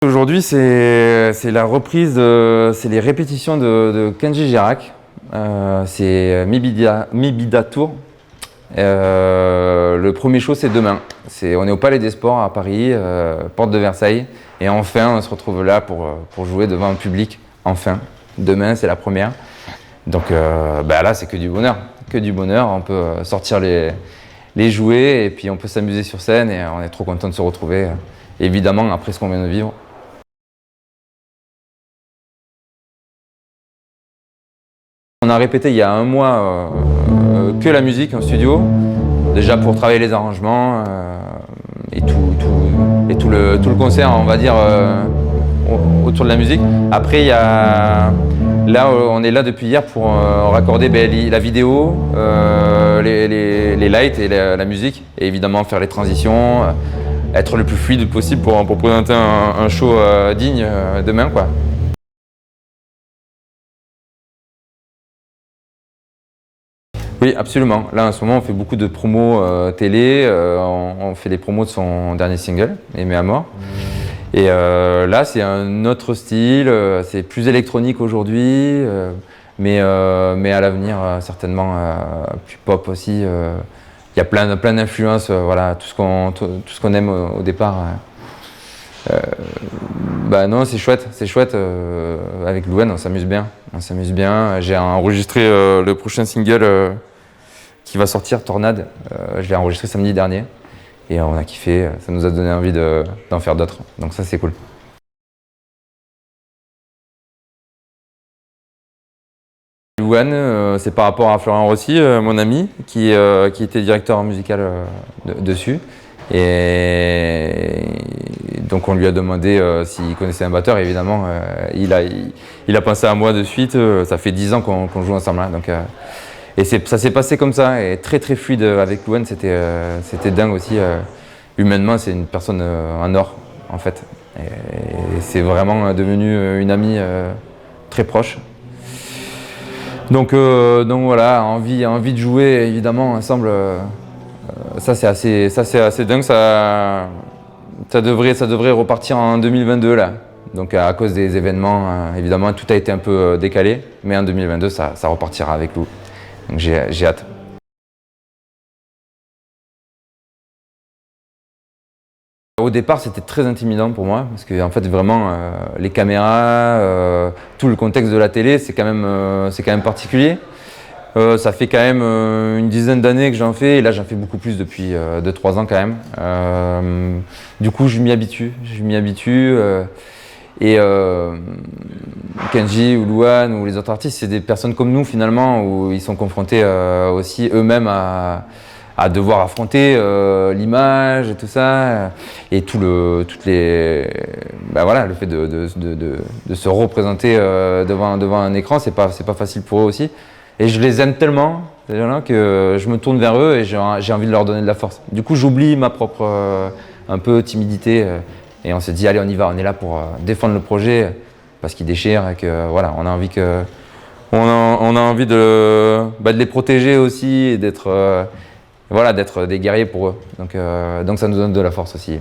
Aujourd'hui, c'est la reprise, c'est les répétitions de Kenji Girac. C'est Mibida Tour. Le premier show, c'est demain. On est au Palais des Sports à Paris, porte de Versailles. Et enfin, on se retrouve là pour jouer devant un public. Enfin, demain, c'est la première. Donc là, c'est que du bonheur. Que du bonheur. On peut sortir les jouets et puis on peut s'amuser sur scène. Et on est trop content de se retrouver, évidemment, après ce qu'on vient de vivre. On a répété il y a un mois que la musique en studio, déjà pour travailler les arrangements et tout le concert, on va dire, autour de la musique. Après, là, on est là depuis hier pour raccorder la vidéo, les lights et la musique, et évidemment faire les transitions, être le plus fluide possible pour présenter un show digne demain, quoi. Oui, absolument. Là, en ce moment, on fait beaucoup de promos télé. On fait des promos de son dernier single, Aimé à mort. Et là, c'est un autre style. C'est plus électronique aujourd'hui, mais à l'avenir, certainement plus pop aussi. Il y a plein d'influences. Voilà, tout ce qu'on aime au départ. Non, c'est chouette. Avec Louane, on s'amuse bien. J'ai enregistré le prochain single qui va sortir, Tornade. Je l'ai enregistré samedi dernier et on a kiffé. Ça nous a donné envie d'en faire d'autres. Donc ça, c'est cool. Louane, c'est par rapport à Florian Rossi, mon ami, qui était directeur musical dessus. Et donc on lui a demandé s'il connaissait un batteur. Évidemment, il a pensé à moi de suite. Ça fait 10 ans qu'on joue ensemble. Hein, donc, et ça s'est passé comme ça, et très fluide avec Louane. C'était dingue aussi. Humainement, c'est une personne en or, en fait. Et c'est vraiment devenu une amie très proche. Donc voilà, envie de jouer évidemment ensemble. Ça c'est assez dingue. Ça devrait repartir en 2022 là. Donc à cause des événements, évidemment tout a été un peu décalé, mais en 2022 ça repartira avec nous. Donc j'ai hâte. Au départ, c'était très intimidant pour moi, parce que en fait, vraiment, les caméras, tout le contexte de la télé, c'est quand même particulier. Ça fait quand même une dizaine d'années que j'en fais, et là, j'en fais beaucoup plus depuis 2-3 ans quand même. Du coup, je m'y habitue. Et Kenji ou Louane ou les autres artistes, c'est des personnes comme nous finalement, où ils sont confrontés aussi eux-mêmes à devoir affronter l'image et tout ça, et le fait de se représenter devant un écran, c'est pas facile pour eux aussi. Et je les aime tellement, ces gens-là, que je me tourne vers eux et j'ai envie de leur donner de la force. Du coup, j'oublie ma propre un peu timidité et on se dit allez, on y va, on est là pour défendre le projet parce qu'il déchire et que voilà, on a envie de les protéger aussi et d'être des guerriers pour eux. Donc ça nous donne de la force aussi.